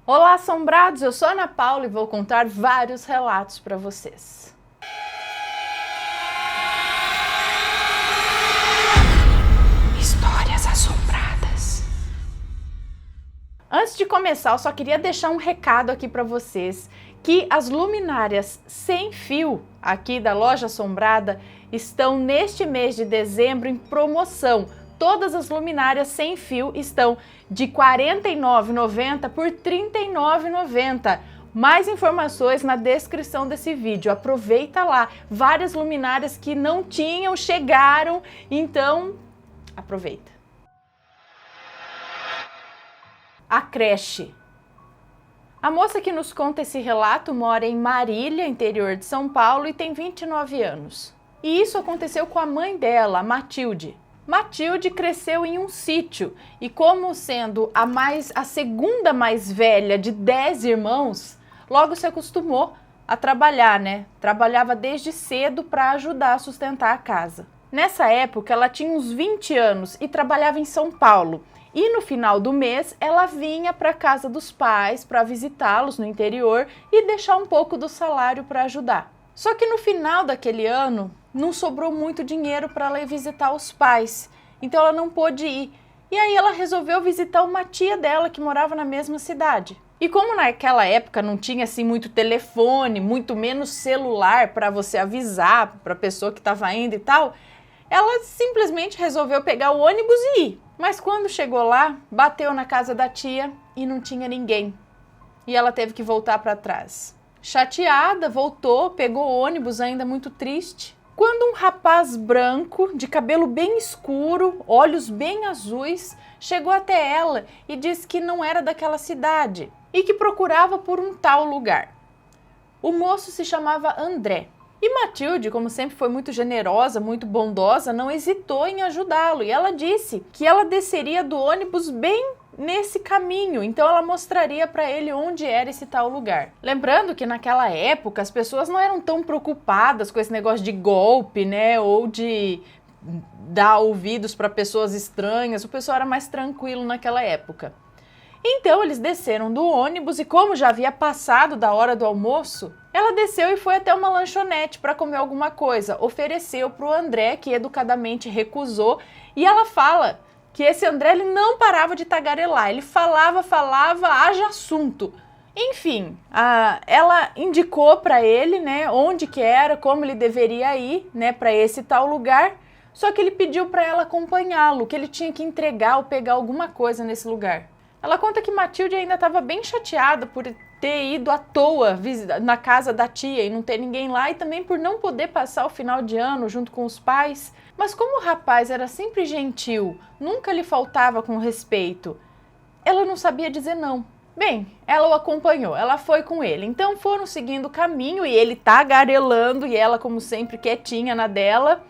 Olá, assombrados! Eu sou a Ana Paula e vou contar vários relatos para vocês. Histórias assombradas. Antes de começar, eu só queria deixar um recado aqui para vocês, que as luminárias sem fio aqui da Loja Assombrada estão neste mês de dezembro em promoção. Todas as luminárias sem fio estão de R$ 49,90 por R$ 39,90. Mais informações na descrição desse vídeo. Aproveita lá. Várias luminárias que não tinham chegaram, então aproveita. A creche. A moça que nos conta esse relato mora em Marília, interior de São Paulo, e tem 29 anos. E isso aconteceu com a mãe dela, a Matilde. Matilde cresceu em um sítio e, como sendo a segunda mais velha de 10 irmãos, logo se acostumou a trabalhar, né? Trabalhava desde cedo para ajudar a sustentar a casa. Nessa época, ela tinha uns 20 anos e trabalhava em São Paulo. E no final do mês, ela vinha para a casa dos pais para visitá-los no interior e deixar um pouco do salário para ajudar. Só que no final daquele ano, não sobrou muito dinheiro para ela ir visitar os pais, então ela não pôde ir. E aí ela resolveu visitar uma tia dela que morava na mesma cidade. E como naquela época não tinha assim muito telefone, muito menos celular para você avisar para a pessoa que estava indo e tal, ela simplesmente resolveu pegar o ônibus e ir. Mas quando chegou lá, bateu na casa da tia e não tinha ninguém. E ela teve que voltar para trás. Chateada, voltou, pegou o ônibus ainda muito triste. Quando um rapaz branco, de cabelo bem escuro, olhos bem azuis, chegou até ela e disse que não era daquela cidade e que procurava por um tal lugar. O moço se chamava André. E Matilde, como sempre foi muito generosa, muito bondosa, não hesitou em ajudá-lo. E ela disse que ela desceria do ônibus bem nesse caminho, então ela mostraria para ele onde era esse tal lugar. Lembrando que naquela época as pessoas não eram tão preocupadas com esse negócio de golpe, né, ou de dar ouvidos para pessoas estranhas. O pessoal era mais tranquilo naquela época. Então eles desceram do ônibus e, como já havia passado da hora do almoço, ela desceu e foi até uma lanchonete para comer alguma coisa. Ofereceu para o André, que educadamente recusou, e ela fala que esse André ele não parava de tagarelar, ele falava, haja assunto. Enfim, ela indicou para ele, né, onde que era, como ele deveria ir, né, para esse tal lugar, só que ele pediu para ela acompanhá-lo, que ele tinha que entregar ou pegar alguma coisa nesse lugar. Ela conta que Matilde ainda estava bem chateada por ter ido à toa na casa da tia e não ter ninguém lá, e também por não poder passar o final de ano junto com os pais. Mas como o rapaz era sempre gentil, nunca lhe faltava com respeito, ela não sabia dizer não. Bem, ela o acompanhou, ela foi com ele. Então foram seguindo o caminho e ele tagarelando e ela, como sempre, quietinha na dela.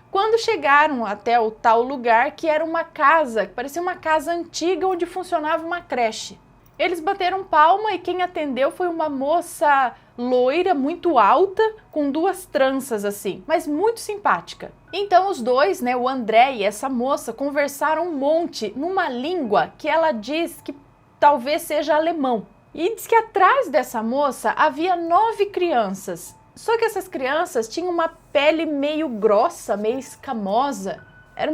Quando chegaram até o tal lugar, que era uma casa, que parecia uma casa antiga onde funcionava uma creche. Eles bateram palma e quem atendeu foi uma moça loira, muito alta, com duas tranças assim, mas muito simpática. Então os dois, né, o André e essa moça, conversaram um monte numa língua que ela diz que talvez seja alemão. E diz que atrás dessa moça havia 9 crianças. Só que essas crianças tinham uma pele meio grossa, meio escamosa. Eram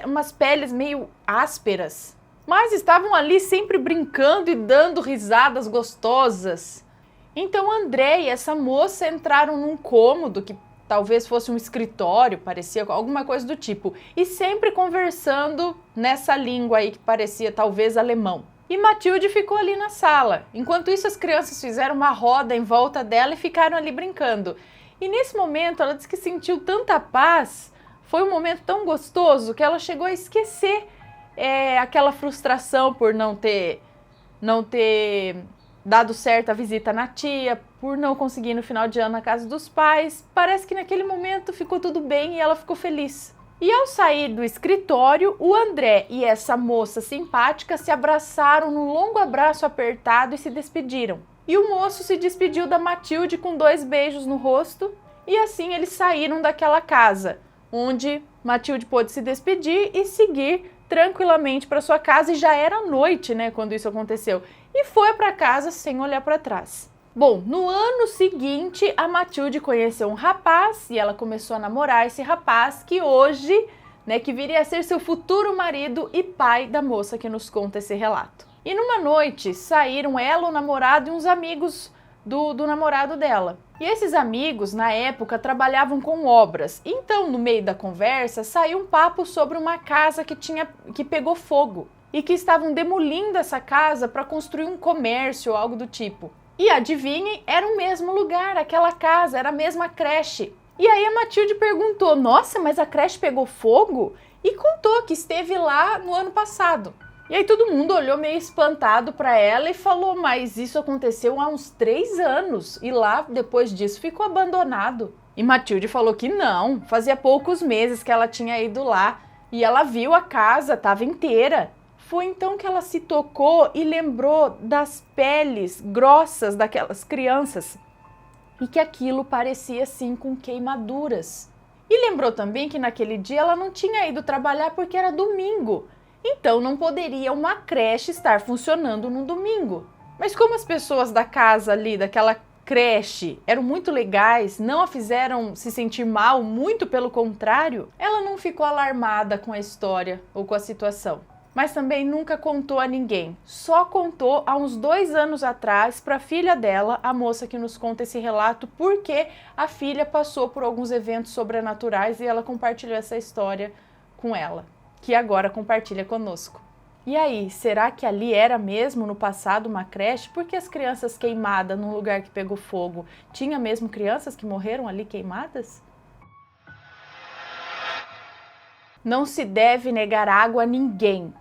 umas peles meio ásperas. Mas estavam ali sempre brincando e dando risadas gostosas. Então André e essa moça entraram num cômodo que talvez fosse um escritório, parecia alguma coisa do tipo, e sempre conversando nessa língua aí que parecia talvez alemão. E Matilde ficou ali na sala. Enquanto isso, as crianças fizeram uma roda em volta dela e ficaram ali brincando. E nesse momento ela disse que sentiu tanta paz, foi um momento tão gostoso que ela chegou a esquecer aquela frustração por não ter dado certo a visita na tia, por não conseguir ir no final de ano na casa dos pais. Parece que naquele momento ficou tudo bem e ela ficou feliz. E ao sair do escritório, o André e essa moça simpática se abraçaram num longo abraço apertado e se despediram. E o moço se despediu da Matilde com 2 beijos no rosto, e assim eles saíram daquela casa, onde Matilde pôde se despedir e seguir tranquilamente para sua casa e já era noite, né, quando isso aconteceu. E foi para casa sem olhar para trás. Bom, no ano seguinte, a Matilde conheceu um rapaz e ela começou a namorar esse rapaz que hoje, né, que viria a ser seu futuro marido e pai da moça que nos conta esse relato. E numa noite saíram ela, o namorado e uns amigos do namorado dela. E esses amigos, na época, trabalhavam com obras. Então, no meio da conversa, saiu um papo sobre uma casa que pegou fogo e que estavam demolindo essa casa para construir um comércio ou algo do tipo. E adivinhem, era o mesmo lugar, aquela casa, era a mesma creche. E aí a Matilde perguntou, nossa, mas a creche pegou fogo? E contou que esteve lá no ano passado. E aí todo mundo olhou meio espantado para ela e falou, mas isso aconteceu há uns 3 anos e lá, depois disso, ficou abandonado. E Matilde falou que não, fazia poucos meses que ela tinha ido lá e ela viu a casa, estava inteira. Foi então que ela se tocou e lembrou das peles grossas daquelas crianças e que aquilo parecia assim com queimaduras. E lembrou também que naquele dia ela não tinha ido trabalhar porque era domingo, então não poderia uma creche estar funcionando no domingo. Mas como as pessoas da casa ali, daquela creche, eram muito legais, não a fizeram se sentir mal, muito pelo contrário, ela não ficou alarmada com a história ou com a situação. Mas também nunca contou a ninguém. Só contou há uns 2 anos atrás para a filha dela, a moça que nos conta esse relato, porque a filha passou por alguns eventos sobrenaturais e ela compartilhou essa história com ela, que agora compartilha conosco. E aí, será que ali era mesmo no passado uma creche? Porque as crianças queimadas num lugar que pegou fogo, tinha mesmo crianças que morreram ali queimadas? Não se deve negar água a ninguém.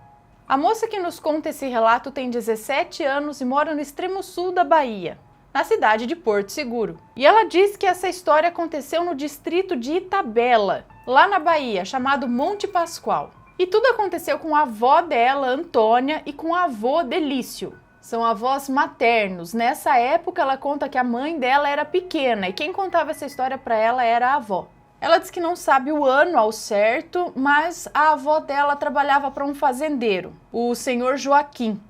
A moça que nos conta esse relato tem 17 anos e mora no extremo sul da Bahia, na cidade de Porto Seguro. E ela diz que essa história aconteceu no distrito de Itabela, lá na Bahia, chamado Monte Pascoal. E tudo aconteceu com a avó dela, Antônia, e com o avô Delício. São avós maternos. Nessa época ela conta que a mãe dela era pequena e quem contava essa história para ela era a avó. Ela diz que não sabe o ano ao certo, mas a avó dela trabalhava para um fazendeiro, o senhor Joaquim.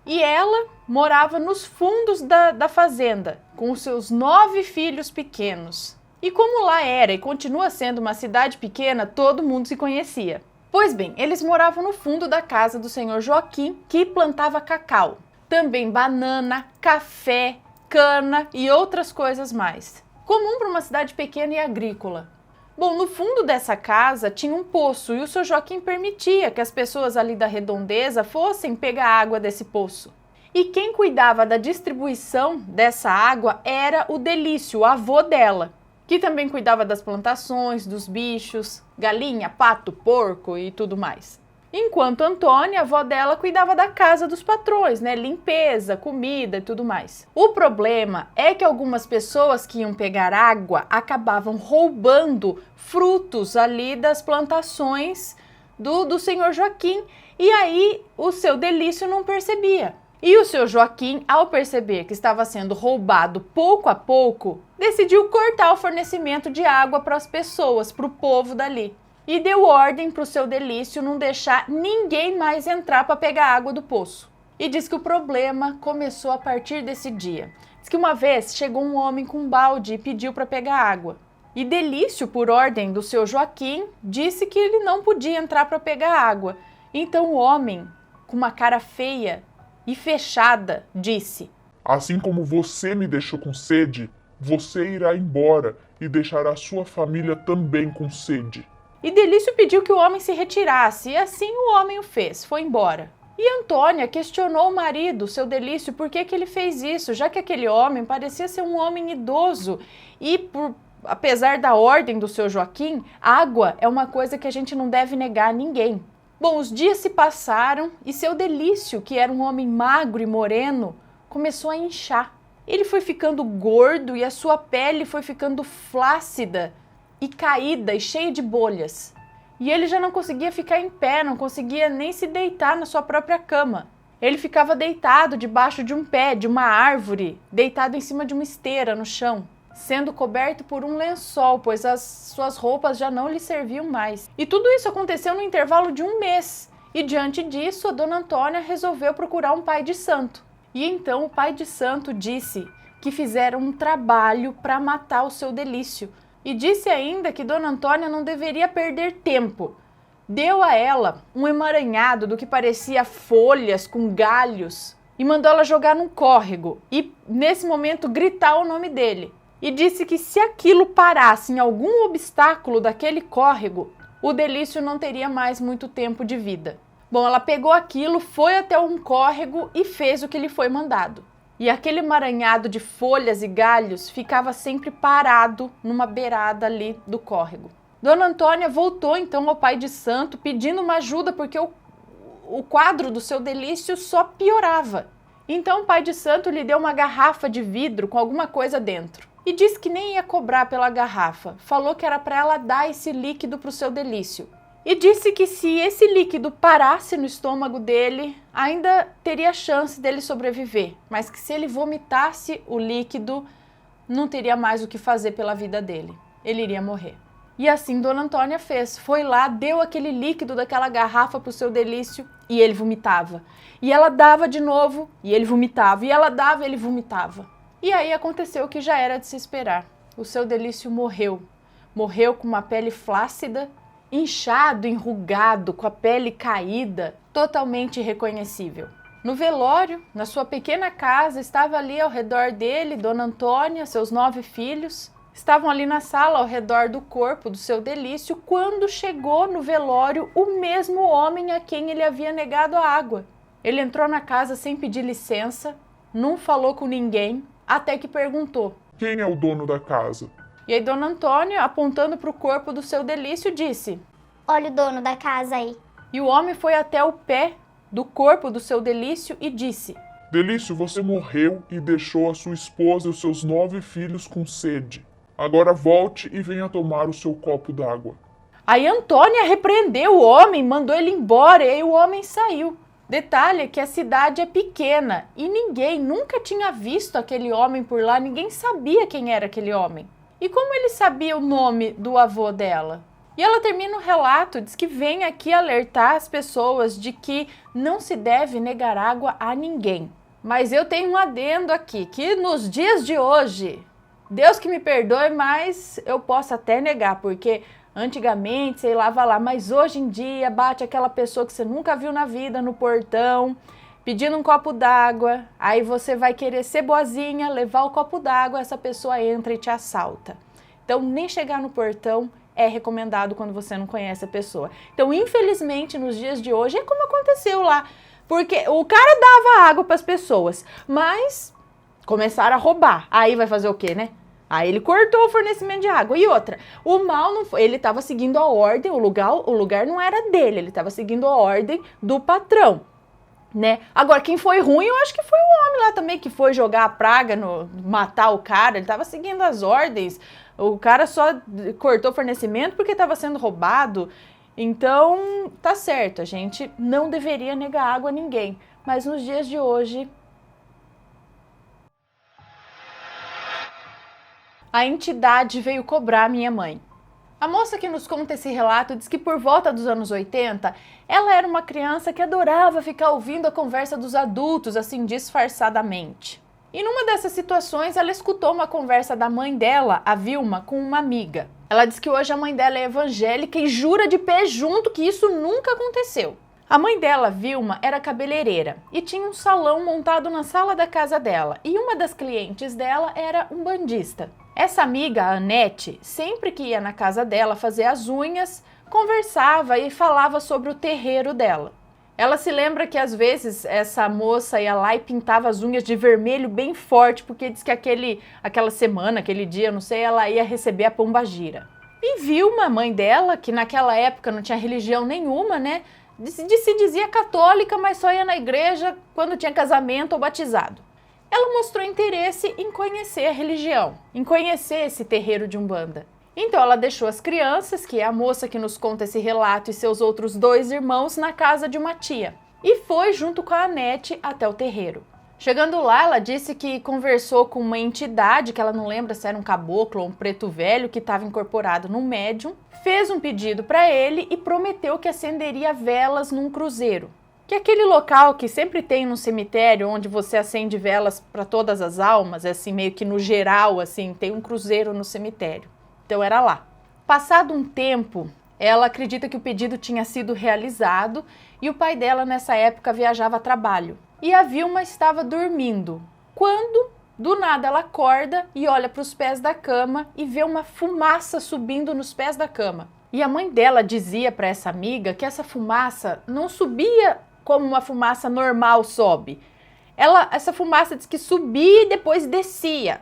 E ela morava nos fundos da fazenda, com os seus 9 filhos pequenos. E como lá era e continua sendo uma cidade pequena, todo mundo se conhecia. Pois bem, eles moravam no fundo da casa do senhor Joaquim, que plantava cacau. Também banana, café, cana e outras coisas mais. Comum para uma cidade pequena e agrícola. Bom, no fundo dessa casa tinha um poço e o seu Joaquim permitia que as pessoas ali da redondeza fossem pegar água desse poço. E quem cuidava da distribuição dessa água era o Delício, o avô dela, que também cuidava das plantações, dos bichos, galinha, pato, porco e tudo mais. Enquanto Antônia, a avó dela, cuidava da casa dos patrões, né? Limpeza, comida e tudo mais. O problema é que algumas pessoas que iam pegar água acabavam roubando frutos ali das plantações do senhor Joaquim. E aí o seu Delício não percebia. E o seu Joaquim, ao perceber que estava sendo roubado pouco a pouco, decidiu cortar o fornecimento de água para as pessoas, para o povo dali. E deu ordem para o seu Delício não deixar ninguém mais entrar para pegar água do poço. E diz que o problema começou a partir desse dia. Diz que uma vez chegou um homem com um balde e pediu para pegar água. E Delício, por ordem do seu Joaquim, disse que ele não podia entrar para pegar água. Então o homem, com uma cara feia e fechada, disse: assim como você me deixou com sede, você irá embora e deixará sua família também com sede. E Delício pediu que o homem se retirasse, e assim o homem o fez, foi embora. E Antônia questionou o marido, seu Delício, por que ele fez isso, já que aquele homem parecia ser um homem idoso e, apesar da ordem do seu Joaquim, água é uma coisa que a gente não deve negar a ninguém. Bom, os dias se passaram e seu Delício, que era um homem magro e moreno, começou a inchar. Ele foi ficando gordo e a sua pele foi ficando flácida e caída e cheia de bolhas. E ele já não conseguia ficar em pé, não conseguia nem se deitar na sua própria cama. Ele ficava deitado debaixo de um pé, de uma árvore, deitado em cima de uma esteira no chão, sendo coberto por um lençol, pois as suas roupas já não lhe serviam mais. E tudo isso aconteceu no intervalo de 1 mês. E diante disso, a dona Antônia resolveu procurar um pai de santo. E então o pai de santo disse que fizeram um trabalho para matar o seu Delício. E disse ainda que dona Antônia não deveria perder tempo. Deu a ela um emaranhado do que parecia folhas com galhos e mandou ela jogar num córrego e, nesse momento, gritar o nome dele. E disse que se aquilo parasse em algum obstáculo daquele córrego, o Delício não teria mais muito tempo de vida. Bom, ela pegou aquilo, foi até um córrego e fez o que lhe foi mandado. E aquele emaranhado de folhas e galhos ficava sempre parado numa beirada ali do córrego. Dona Antônia voltou então ao pai de santo pedindo uma ajuda porque o quadro do seu Delício só piorava. Então o pai de santo lhe deu uma garrafa de vidro com alguma coisa dentro. E disse que nem ia cobrar pela garrafa. Falou que era para ela dar esse líquido para o seu Delício. E disse que se esse líquido parasse no estômago dele, ainda teria chance dele sobreviver. Mas que se ele vomitasse o líquido, não teria mais o que fazer pela vida dele. Ele iria morrer. E assim Dona Antônia fez. Foi lá, deu aquele líquido daquela garrafa para o seu Delício e ele vomitava. E ela dava de novo e ele vomitava. E ela dava e ele vomitava. E aí aconteceu o que já era de se esperar. O seu Delício morreu. Morreu com uma pele flácida, inchado, enrugado, com a pele caída, totalmente irreconhecível. No velório, na sua pequena casa, estava ali ao redor dele Dona Antônia, seus 9 filhos. Estavam ali na sala ao redor do corpo do seu Delício quando chegou no velório o mesmo homem a quem ele havia negado a água. Ele entrou na casa sem pedir licença, não falou com ninguém, até que perguntou: Quem é o dono da casa? E aí Dona Antônia, apontando para o corpo do seu Delício, disse: Olha o dono da casa aí. E o homem foi até o pé do corpo do seu Delício e disse: Delício, você morreu e deixou a sua esposa e os seus 9 filhos com sede. Agora volte e venha tomar o seu copo d'água. Aí Antônia repreendeu o homem, mandou ele embora e aí o homem saiu. Detalhe é que a cidade é pequena e ninguém nunca tinha visto aquele homem por lá, ninguém sabia quem era aquele homem. E como ele sabia o nome do avô dela? E ela termina o relato, diz que vem aqui alertar as pessoas de que não se deve negar água a ninguém. Mas eu tenho um adendo aqui, que nos dias de hoje, Deus que me perdoe, mas eu posso até negar, porque antigamente, sei lá, vai lá, mas hoje em dia bate aquela pessoa que você nunca viu na vida no portão, pedindo um copo d'água, aí você vai querer ser boazinha, levar o copo d'água, essa pessoa entra e te assalta. Então, nem chegar no portão é recomendado quando você não conhece a pessoa. Então, infelizmente, nos dias de hoje, é como aconteceu lá, porque o cara dava água para as pessoas, mas começaram a roubar. Aí vai fazer o quê, né? Aí ele cortou o fornecimento de água. E outra, o mal não foi, ele estava seguindo a ordem, o lugar não era dele, ele estava seguindo a ordem do patrão, né? Agora, quem foi ruim, eu acho que foi o homem lá também, que foi jogar a praga, matar o cara, ele estava seguindo as ordens, o cara só cortou o fornecimento porque estava sendo roubado. Então, tá certo, a gente não deveria negar água a ninguém, mas nos dias de hoje, a entidade veio cobrar minha mãe. A moça que nos conta esse relato diz que por volta dos anos 80, ela era uma criança que adorava ficar ouvindo a conversa dos adultos, assim, disfarçadamente. E numa dessas situações, ela escutou uma conversa da mãe dela, a Vilma, com uma amiga. Ela diz que hoje a mãe dela é evangélica e jura de pé junto que isso nunca aconteceu. A mãe dela, Vilma, era cabeleireira e tinha um salão montado na sala da casa dela. E uma das clientes dela era um bandista. Essa amiga, a Anete, sempre que ia na casa dela fazer as unhas, conversava e falava sobre o terreiro dela. Ela se lembra que às vezes essa moça ia lá e pintava as unhas de vermelho bem forte, porque diz que aquela semana, aquele dia, não sei, ela ia receber a pombagira. E Vilma, a mãe dela, que naquela época não tinha religião nenhuma, né? Se dizia católica, mas só ia na igreja quando tinha casamento ou batizado. Ela mostrou interesse em conhecer a religião, em conhecer esse terreiro de Umbanda. Então ela deixou as crianças, que é a moça que nos conta esse relato, e seus outros 2 irmãos na casa de uma tia. E foi junto com a Anete até o terreiro. Chegando lá, ela disse que conversou com uma entidade, que ela não lembra se era um caboclo ou um preto velho, que estava incorporado num médium, fez um pedido para ele e prometeu que acenderia velas num cruzeiro. Que é aquele local que sempre tem no cemitério, onde você acende velas para todas as almas, assim, meio que no geral, assim, tem um cruzeiro no cemitério. Então era lá. Passado um tempo, ela acredita que o pedido tinha sido realizado e o pai dela nessa época viajava a trabalho. E a Vilma estava dormindo, quando do nada ela acorda e olha para os pés da cama e vê uma fumaça subindo nos pés da cama. E a mãe dela dizia para essa amiga que essa fumaça não subia como uma fumaça normal sobe. Essa fumaça diz que subia e depois descia,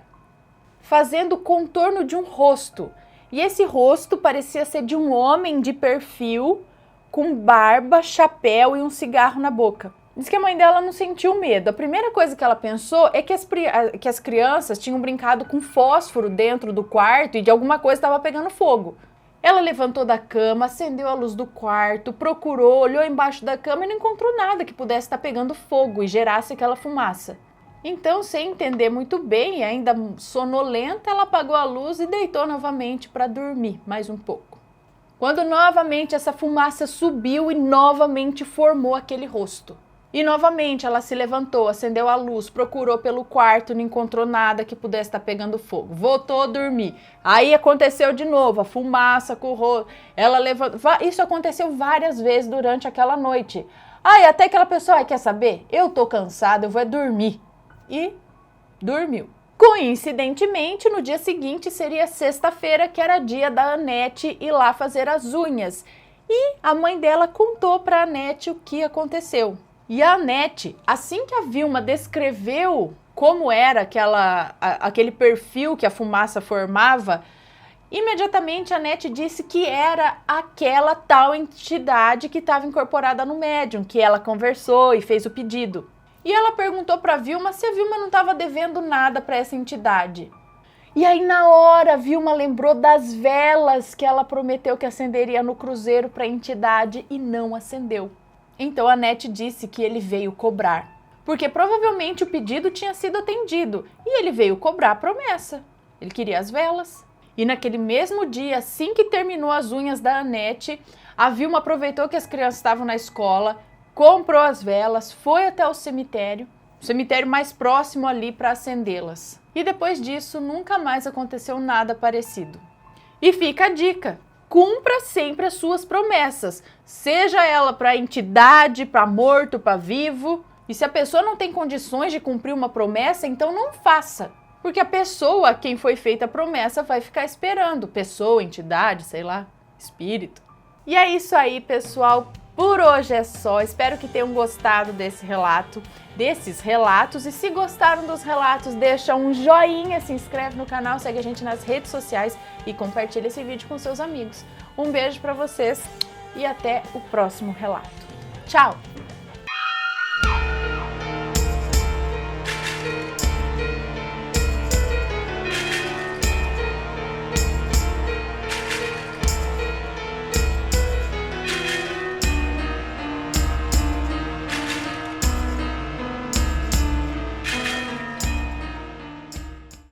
fazendo o contorno de um rosto. E esse rosto parecia ser de um homem de perfil, com barba, chapéu e um cigarro na boca. Diz que a mãe dela não sentiu medo. A primeira coisa que ela pensou é que as crianças tinham brincado com fósforo dentro do quarto e de alguma coisa estava pegando fogo. Ela levantou da cama, acendeu a luz do quarto, procurou, olhou embaixo da cama e não encontrou nada que pudesse estar pegando fogo e gerasse aquela fumaça. Então, sem entender muito bem e ainda sonolenta, ela apagou a luz e deitou novamente para dormir mais um pouco. Quando novamente essa fumaça subiu e novamente formou aquele rosto. E novamente ela se levantou, acendeu a luz, procurou pelo quarto, não encontrou nada que pudesse estar pegando fogo. Voltou a dormir. Aí aconteceu de novo, a fumaça com o rosto. Ela levantou. Isso aconteceu várias vezes durante aquela noite. Aí até aquela pessoa, quer saber? Eu tô cansada, eu vou dormir. E dormiu. Coincidentemente, no dia seguinte seria sexta-feira, que era dia da Anete ir lá fazer as unhas. E a mãe dela contou para a Anete o que aconteceu. E a Anete, assim que a Vilma descreveu como era aquele perfil que a fumaça formava, imediatamente a Anete disse que era aquela tal entidade que estava incorporada no médium, que ela conversou e fez o pedido. E ela perguntou para a Vilma se a Vilma não estava devendo nada para essa entidade. E aí na hora a Vilma lembrou das velas que ela prometeu que acenderia no cruzeiro para a entidade e não acendeu. Então a Anete disse que ele veio cobrar, porque provavelmente o pedido tinha sido atendido e ele veio cobrar a promessa. Ele queria as velas. E naquele mesmo dia, assim que terminou as unhas da Anete, a Vilma aproveitou que as crianças estavam na escola, comprou as velas, foi até o cemitério mais próximo ali para acendê-las. E depois disso, nunca mais aconteceu nada parecido. E fica a dica. Cumpra sempre as suas promessas, seja ela para entidade, para morto, para vivo. E se a pessoa não tem condições de cumprir uma promessa, então não faça. Porque a pessoa a quem foi feita a promessa vai ficar esperando. Pessoa, entidade, sei lá, espírito. E é isso aí, pessoal. Por hoje é só. Espero que tenham gostado desses relatos. E se gostaram dos relatos, deixa um joinha, se inscreve no canal, segue a gente nas redes sociais e compartilha esse vídeo com seus amigos. Um beijo para vocês e até o próximo relato. Tchau!